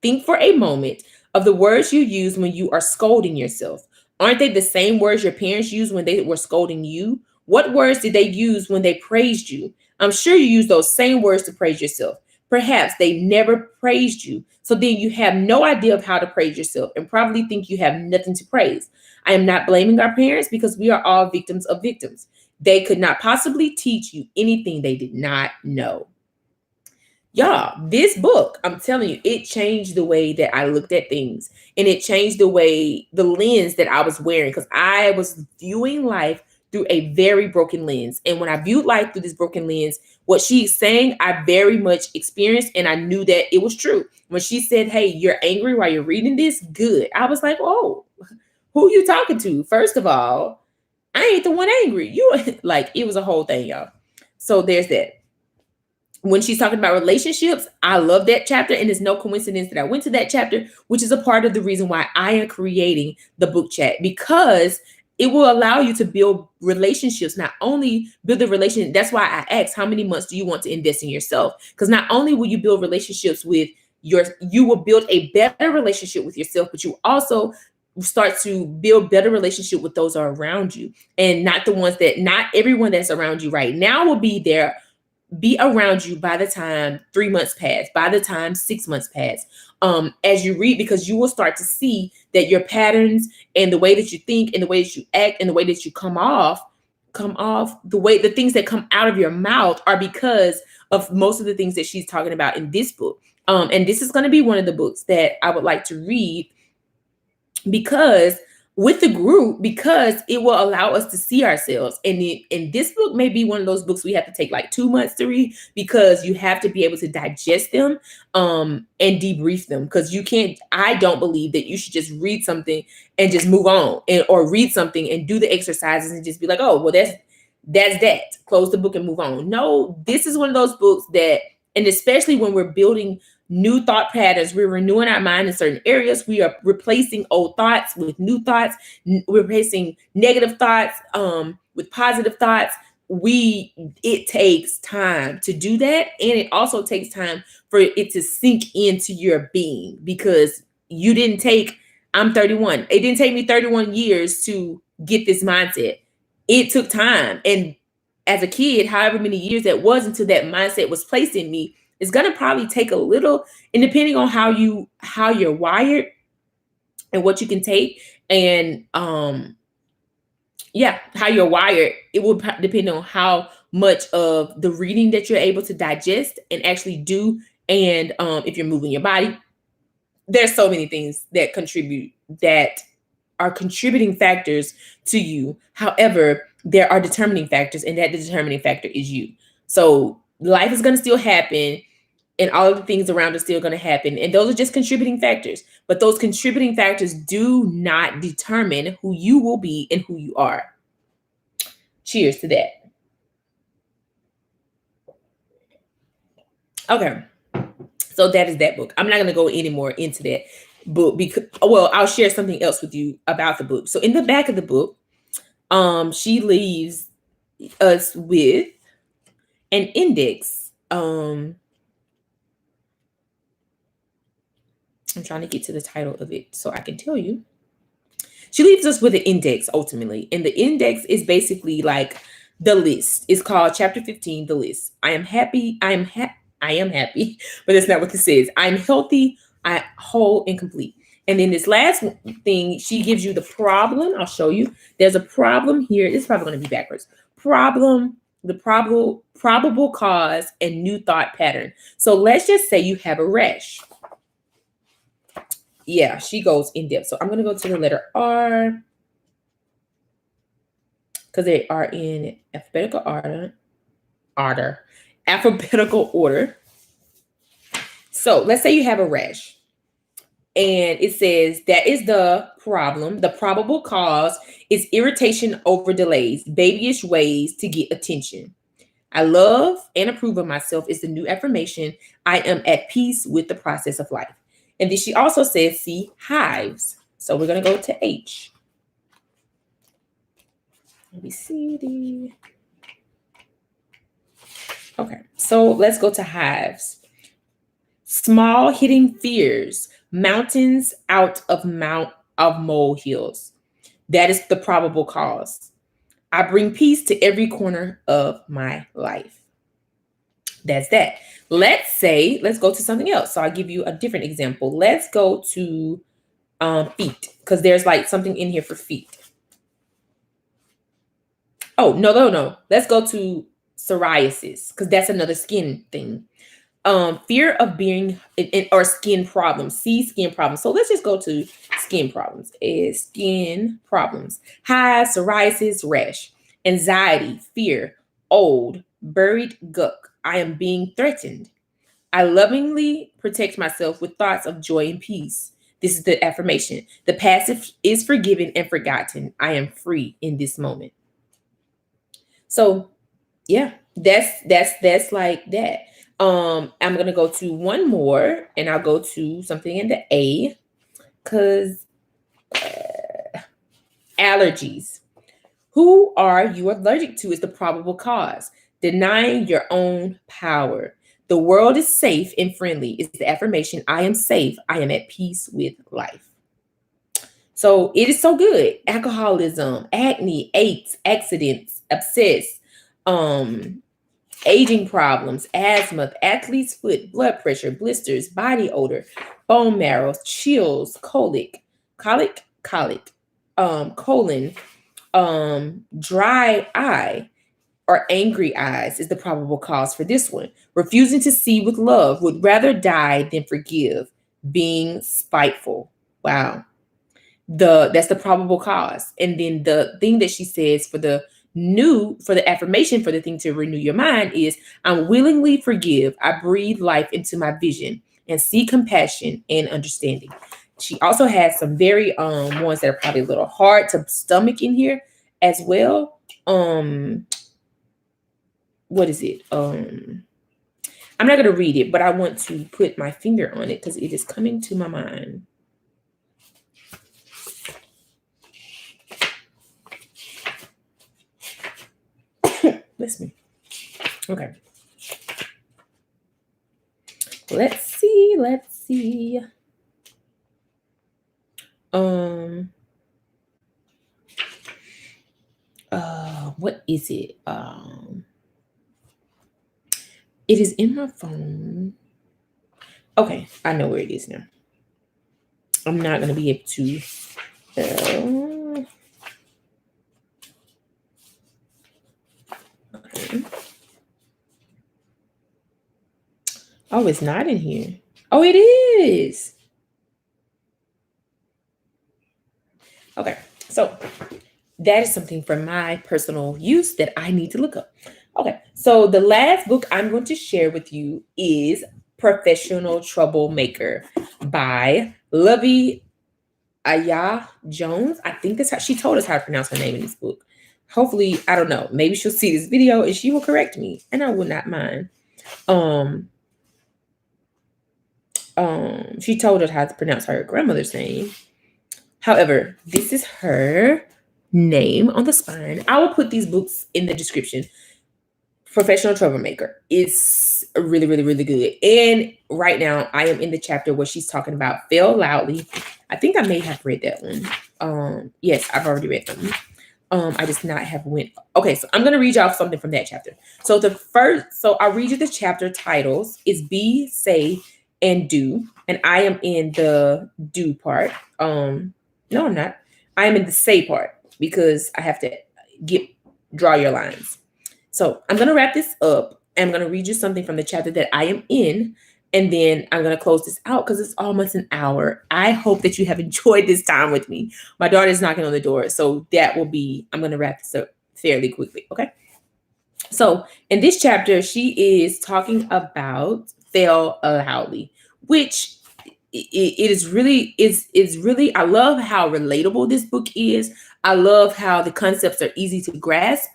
Think for a moment of the words you use when you are scolding yourself. Aren't they the same words your parents used when they were scolding you? What words did they use when they praised you? I'm sure you use those same words to praise yourself. Perhaps they never praised you. So then you have no idea of how to praise yourself and probably think you have nothing to praise. I am not blaming our parents because we are all victims of victims. They could not possibly teach you anything they did not know. Y'all, this book, I'm telling you, it changed the way that I looked at things, and it changed the lens that I was wearing, because I was viewing life through a very broken lens. And when I viewed life through this broken lens, what she's saying, I very much experienced, and I knew that it was true. When she said, "Hey, you're angry while you're reading this," good. I was like, "Oh, who you talking to?" First of all, I ain't the one angry. You like, it was a whole thing, y'all. So there's that. When she's talking about relationships, I love that chapter. And it's no coincidence that I went to that chapter, which is a part of the reason why I am creating the book chat, because it will allow you to build relationships. Not only build a relationship, that's why I asked, how many months do you want to invest in yourself? Because not only will you build relationships you will build a better relationship with yourself, but you also start to build better relationship with those around you, and not everyone that's around you right now will be around you by the time 3 months pass, by the time 6 months pass. As you read, because you will start to see that your patterns and the way that you think and the way that you act and the way that you come off, the things that come out of your mouth are because of most of the things that she's talking about in this book. And this is going to be one of the books that I would like to read, because with the group, because it will allow us to see ourselves. And this book may be one of those books we have to take like 2 months to read, because you have to be able to digest them and debrief them. Because I don't believe that you should just read something and just move on, or read something and do the exercises and just be like, "Oh, well, that's that, close the book and move on." No, this is one of those books that, and especially when we're building new thought patterns, we're renewing our mind in certain areas. We are replacing old thoughts with new thoughts, replacing negative thoughts with positive thoughts. It takes time to do that, and it also takes time for it to sink into your being, because you didn't take I'm 31. It didn't take me 31 years to get this mindset. It took time. And as a kid, however many years that was until that mindset was placed in me, it's gonna probably take a little, and depending on how you're wired and what you can take, and yeah, how you're wired, it will depend on how much of the reading that you're able to digest and actually do, and if you're moving your body. There's so many things that are contributing factors to you. However, there are determining factors, and that determining factor is you. So life is going to still happen, and all of the things around are still going to happen, and those are just contributing factors. But those contributing factors do not determine who you will be and who you are. Cheers to that. Okay, so that is that book. I'm not going to go any more into that book, because, well, I'll share something else with you about the book. So in the back of the book, she leaves us with an index. I'm trying to get to the title of it so I can tell you. She leaves us with an index ultimately. And the index is basically like the list. It's called chapter 15, the list. I am happy. I am happy, but that's not what this says. I'm healthy, I whole and complete. And then this last thing, she gives you the problem. I'll show you. There's a problem here. It's probably going to be backwards. Problem, the probable cause, and new thought pattern. So let's just say you have a rash. Yeah, she goes in depth. So I'm going to go to the letter R because they are in alphabetical order. So let's say you have a rash. And it says that is the problem. The probable cause is irritation over delays, babyish ways to get attention. I love and approve of myself is the new affirmation. I am at peace with the process of life. And then she also says, see, hives. So we're going to go to H. Let me see. Okay, so let's go to hives. Small hidden fears, mountains out of molehills. That is the probable cause. I bring peace to every corner of my life. That's that. Let's go to something else. So I'll give you a different example. Let's go to feet, because there's like something in here for feet. Oh, no. Let's go to psoriasis, because that's another skin thing. Fear of being or skin problems. See skin problems. So let's just go to skin problems. Is skin problems. Hives, psoriasis, rash, anxiety, fear, old, buried gunk. I am being threatened. I lovingly protect myself with thoughts of joy and peace. This is the affirmation. The past is forgiven and forgotten. I am free in this moment. So yeah, that's like that. I'm gonna go to one more, and I'll go to something in the A, because allergies. Who are you allergic to is the probable cause. Denying your own power. The world is safe and friendly is the affirmation. I am safe. I am at peace with life. So it is so good. Alcoholism, acne, aches, accidents, obsess, aging problems, asthma, athlete's foot, blood pressure, blisters, body odor, bone marrow, chills, colic, colon, dry eye, or angry eyes is the probable cause for this one. Refusing to see with love, would rather die than forgive, being spiteful. Wow. That's the probable cause. And then the thing that she says for the affirmation for the thing to renew your mind is, I'm willingly forgive. I breathe life into my vision and see compassion and understanding. She also has some very ones that are probably a little hard to stomach in here as well. What is it? I'm not going to read it, but I want to put my finger on it because it is coming to my mind. Listen. Okay. Let's see. What is it? It is in my phone. Okay, I know where it is now. I'm not going to be able to. Okay. Oh, it's not in here. Oh, it is. Okay, so that is something for my personal use that I need to look up. Okay, so the last book I'm going to share with you is Professional Troublemaker by Lovey Aya Jones. I think that's how she told us how to pronounce her name in this book. Hopefully, I don't know. Maybe she'll see this video and she will correct me, and I would not mind. She told us how to pronounce her grandmother's name. However, this is her name on the spine. I will put these books in the description Professional Troublemaker. It's really, really, really good. And right now, I am in the chapter where she's talking about fail loudly. I think I may have read that one. Yes, I've already read that one. I just not have went. Okay, so I'm gonna read y'all something from that chapter. So I'll read you the chapter titles. It's be, say, and do, and I am in the do part. No, I'm not. I am in the say part because I have to get draw your lines. So I'm gonna wrap this up. And I'm gonna read you something from the chapter that I am in, and then I'm gonna close this out because it's almost an hour. I hope that you have enjoyed this time with me. My daughter's knocking on the door, so that will be. I'm gonna wrap this up fairly quickly. Okay. So in this chapter, she is talking about fail loudly, which it is really is really. I love how relatable this book is. I love how the concepts are easy to grasp.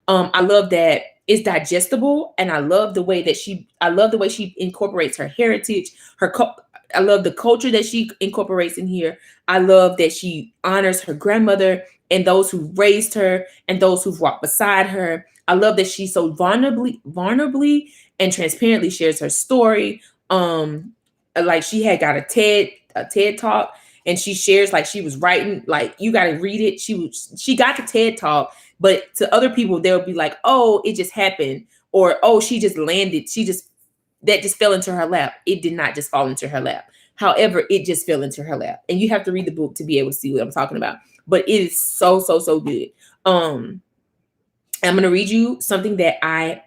I love that it's digestible, and I love the way she incorporates her heritage, I love the culture that she incorporates in here. I love that she honors her grandmother and those who raised her and those who've walked beside her. I love that she so vulnerably and transparently shares her story. Like she had got a TED talk, and she shares like she was writing. Like you got to read it. She got the TED talk, but to other people they'll be like, "Oh, it just happened," or "Oh, she just landed. That just fell into her lap." It did not just fall into her lap. However, it just fell into her lap, and you have to read the book to be able to see what I'm talking about. But it is so so so good. I'm gonna read you something that I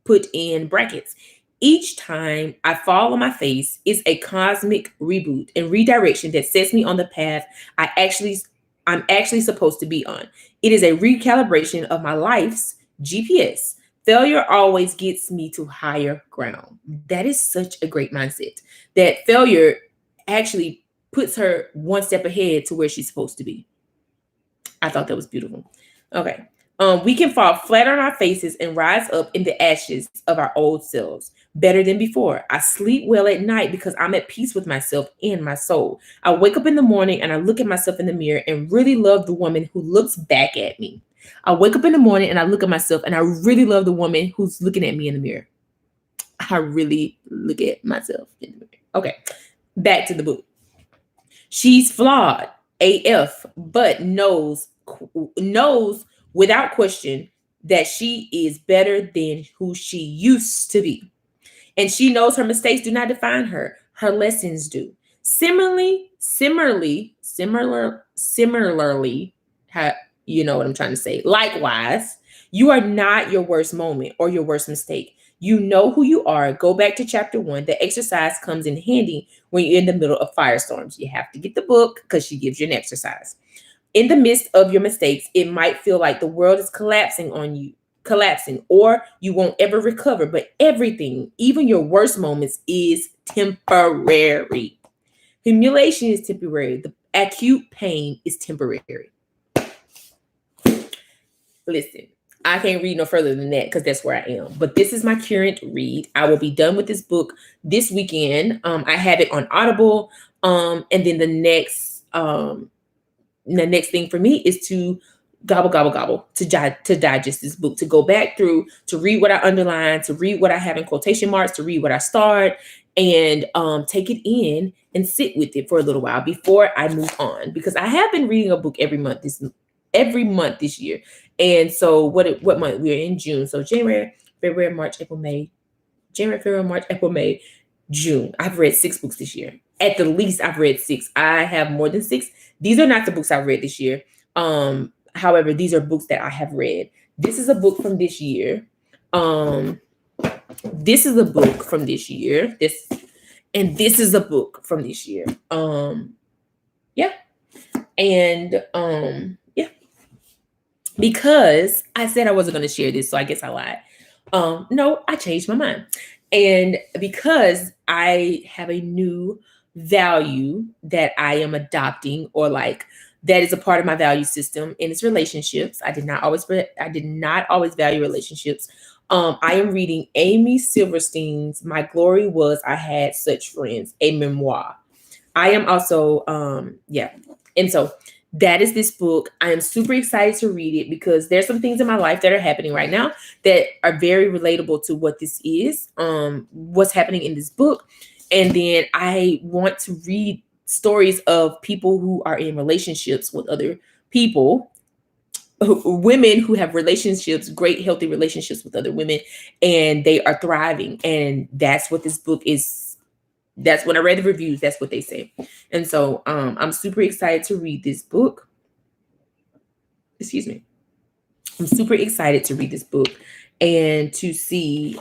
put in brackets. Each time I fall on my face is a cosmic reboot and redirection that sets me on the path I actually I'm actually supposed to be on. It is a recalibration of my life's GPS. Failure always gets me to higher ground. That is such a great mindset. That failure actually puts her one step ahead to where she's supposed to be. I thought that was beautiful. Okay. We can fall flat on our faces and rise up in the ashes of our old selves. Better than before. I sleep well at night because I'm at peace with myself and my soul. I wake up in the morning and I look at myself in the mirror and really love the woman who looks back at me. I wake up in the morning and I look at myself and I really love the woman who's looking at me in the mirror. I really look at myself in the mirror. Okay, back to the book. She's flawed AF, but knows without question that she is better than who she used to be. And she knows her mistakes do not define her. Her lessons do. Similarly, how, you know what I'm trying to say. Likewise, you are not your worst moment or your worst mistake. You know who you are. Go back to chapter 1. The exercise comes in handy when you're in the middle of firestorms. You have to get the book because she gives you an exercise. In the midst of your mistakes, it might feel like the world is collapsing on you, or you won't ever recover. But everything, even your worst moments, is temporary. Humiliation is temporary. The acute pain is temporary. Listen, I can't read no further than that because that's where I am. But this is my current read. I will be done with this book this weekend. I have it on Audible. And then the next thing for me is to gobble to digest this book, to go back through, to read what I underlined, to read what I have in quotation marks, to read what I start, and take it in and sit with it for a little while before I move on. Because I have been reading a book every month this year. And so what month? We're in June. So January, February, March, April, May. January, February, March, April, May, June. I've read 6 books this year. At the least, I've read 6. I have more than 6. These are not the books I've read this year. However, these are books that I have read. This is a book from this year. This is a book from this year. This is a book from this year. Yeah. And yeah. Because I said I wasn't going to share this, so I guess I lied. No, I changed my mind. And because I have a new value that I am adopting, or like that is a part of my value system, and it's relationships. I did not always value relationships. I am reading Amy Silverstein's My Glory Was I Had Such Friends, a memoir. I am also, And so that is this book. I am super excited to read it because there's some things in my life that are happening right now that are very relatable to what this is, what's happening in this book. And then I want to read stories of people who are in relationships with other people, women who have relationships, great healthy relationships with other women, and they are thriving. And that's what this book is. That's when I read the reviews, that's what they say. And so I'm super excited to read this book. Excuse me. I'm super excited to read this book and to see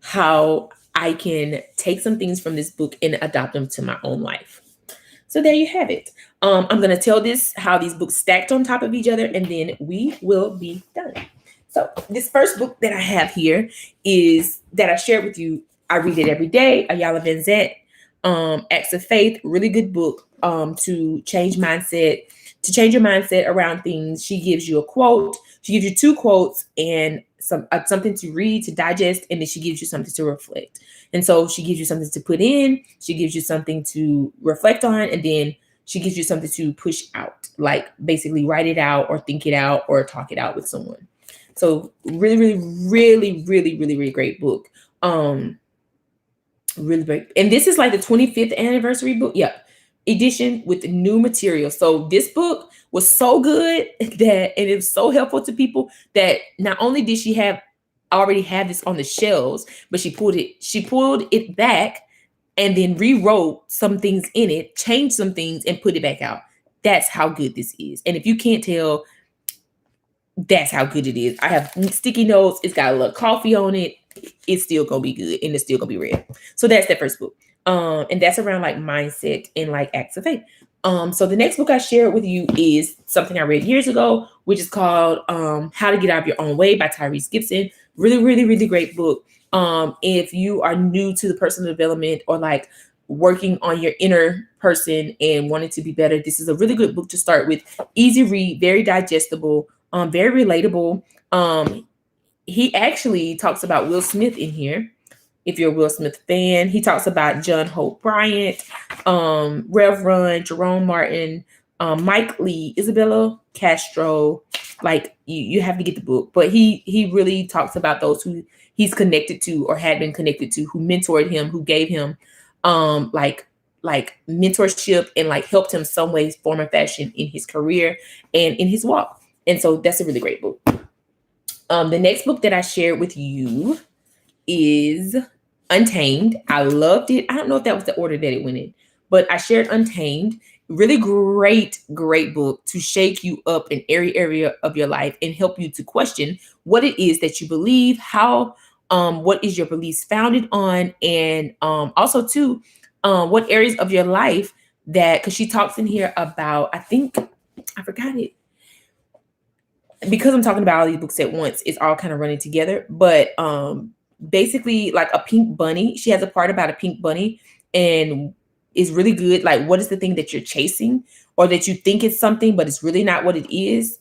how I can take some things from this book and adopt them to my own life. So there you have it. I'm going to tell this how these books stacked on top of each other, and then we will be done. So this first book that I have here is that I shared with you. I read it every day. Ayala Van Zant, Acts of Faith, really good book to change mindset, to change your mindset around things. She gives you a quote. She gives you 2 quotes and something to read, to digest, and then she gives you something to reflect. And so she gives you something to put in, she gives you something to reflect on, and then she gives you something to push out, like basically write it out or think it out or talk it out with someone. So really great book. Really great. And this is like the 25th anniversary book. Yeah. Edition with new material. So this book was so good that, and it was so helpful to people that not only did she already have this on the shelves, but she pulled it back and then rewrote some things in it, changed some things, and put it back out. That's how good this is. And if you can't tell, that's how good it is. I have sticky notes. It's got a little coffee on it. It's still gonna be good, and it's still gonna be read. So that's that first book. And that's around like mindset and like acts of faith. So the next book I shared with you is something I read years ago, which is called How to Get Out of Your Own Way by Tyrese Gibson. Really great book. If you are new to the personal development or like working on your inner person and wanting to be better, this is a really good book to start with. Easy read, very digestible, very relatable. He actually talks about Will Smith in here. If you're a Will Smith fan, he talks about John Hope Bryant, Rev Run, Jerome Martin, Mike Lee, Isabella Castro. Like you have to get the book, but he really talks about those who he's connected to or had been connected to, who mentored him, who gave him like mentorship and like helped him some ways, form, or fashion in his career and in his walk. And so that's a really great book. The next book that I shared with you is Untamed. I loved it. I don't know if that was the order that it went in, but I shared Untamed. Really great book to shake you up in every area of your life and help you to question what it is that you believe, how, what is your beliefs founded on, and also too, what areas of your life that, because she talks in here about, I forgot it, because I'm talking about all these books at once, it's all kind of running together. But basically, like a pink bunny. She has a part about a pink bunny, and is really good. Like, what is the thing that you're chasing, or that you think it's something, but it's really not what it is?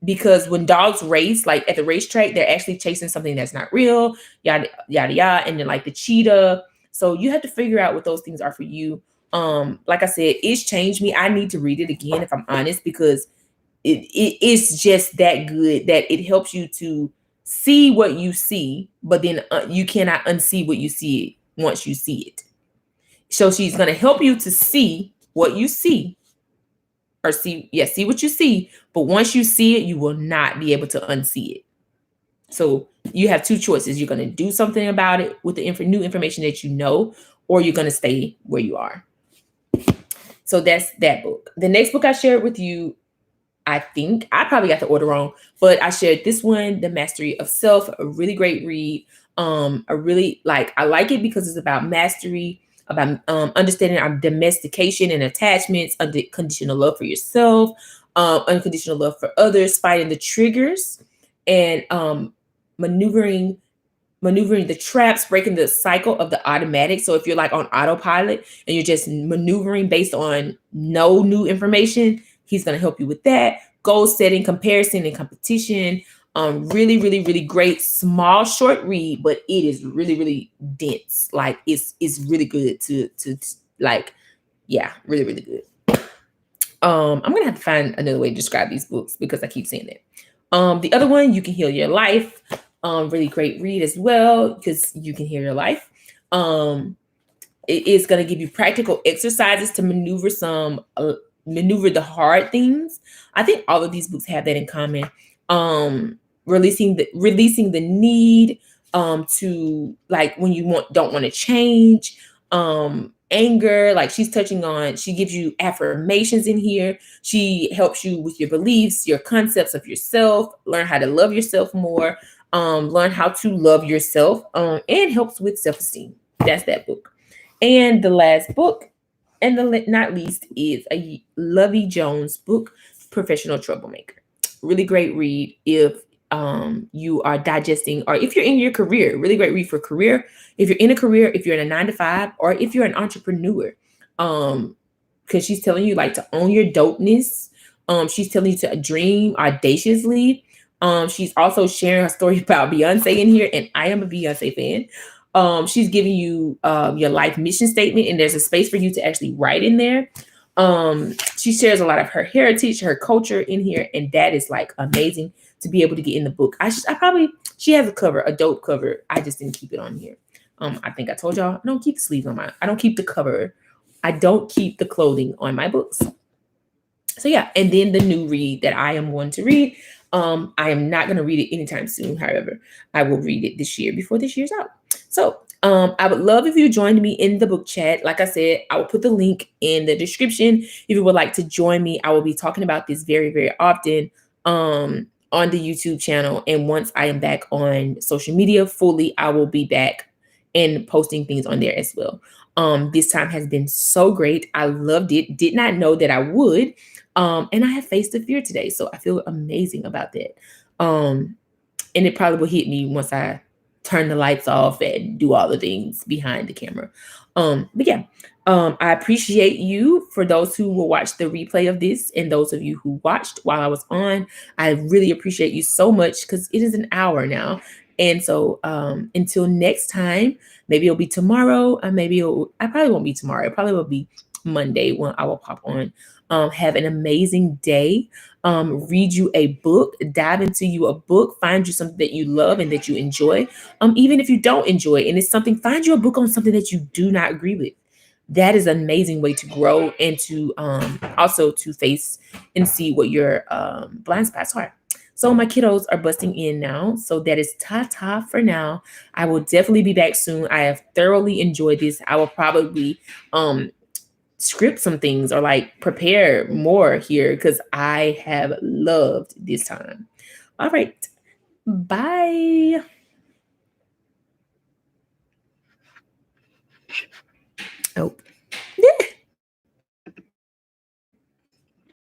Because when dogs race, like at the racetrack, they're actually chasing something that's not real. Yada yada yada, and then like the cheetah. So you have to figure out what those things are for you. Like I said, it's changed me. I need to read it again, if I'm honest, because it's just that good that it helps you to see what you see, but then you cannot unsee what you see once you see it. So she's going to help you to see what you see, or see what you see, but once you see it, you will not be able to unsee it. So you have 2 choices. You're going to do something about it with the new information that you know, or you're going to stay where you are. So that's that book. The next book I shared with you, I think I probably got the order wrong, but I shared this one, The Mastery of Self, a really great read. I like it because it's about mastery, about understanding our domestication and attachments, unconditional love for yourself, unconditional love for others, fighting the triggers, and maneuvering the traps, breaking the cycle of the automatic. So if you're like on autopilot and you're just maneuvering based on no new information, he's going to help you with that. Goal setting, comparison, and competition. Really great, small, short read, but it is really dense. Like it's really good to like, yeah, really good. I'm gonna have to find another way to describe these books because I keep saying that. The other one, You Can Heal Your Life. Really great read as well because you can heal your life. Um, it is going to give you practical exercises to maneuver the hard things. I think all of these books have that in common. Um, releasing the need to, like, when you don't want to change. Anger, like she's touching on, she gives you affirmations in here. She helps you with your beliefs, your concepts of yourself, learn how to love yourself more, learn how to love yourself, and helps with self-esteem. That's that book. And the last book, and the not least, is a Lovey Jones book, Professional Troublemaker. Really great read if you are digesting, or if you're in your career. Really great read for career. If you're in a career, if you're in a 9 to 5, or if you're an entrepreneur, because she's telling you like to own your dopeness. She's telling you to dream audaciously. She's also sharing a story about Beyonce in here, and I am a Beyonce fan. She's giving you your life mission statement, and there's a space for you to actually write in there. She shares a lot of her heritage, her culture in here, and that is like amazing to be able to get in the book. She has a cover, a dope cover. I just didn't keep it on here. I think I told y'all I don't keep the sleeves on I don't keep the cover. I don't keep the clothing on my books. So yeah, and then the new read that I am going to read. I am not going to read it anytime soon. However, I will read it this year before this year's out. So I would love if you joined me in the book chat. Like I said, I will put the link in the description. If you would like to join me, I will be talking about this very, very often on the YouTube channel. And once I am back on social media fully, I will be back and posting things on there as well. This time has been so great. I loved it. Did not know that I would. And I have faced the fear today. So I feel amazing about that. And it probably will hit me once I turn the lights off and do all the things behind the camera. But yeah, I appreciate you for those who will watch the replay of this, and those of you who watched while I was on. I really appreciate you so much because it is an hour now. And so until next time, maybe it'll be tomorrow, or I probably won't be tomorrow. It probably will be Monday when I will pop on. Have an amazing day. Read you a book, dive into you a book, find you something that you love and that you enjoy. Even if you don't enjoy it and it's something, find you a book on something that you do not agree with. That is an amazing way to grow and to also to face and see what your blind spots are. So my kiddos are busting in now. So that is ta-ta for now. I will definitely be back soon. I have thoroughly enjoyed this. I will probably script some things or like prepare more here because I have loved this time. All right. Bye. Oh.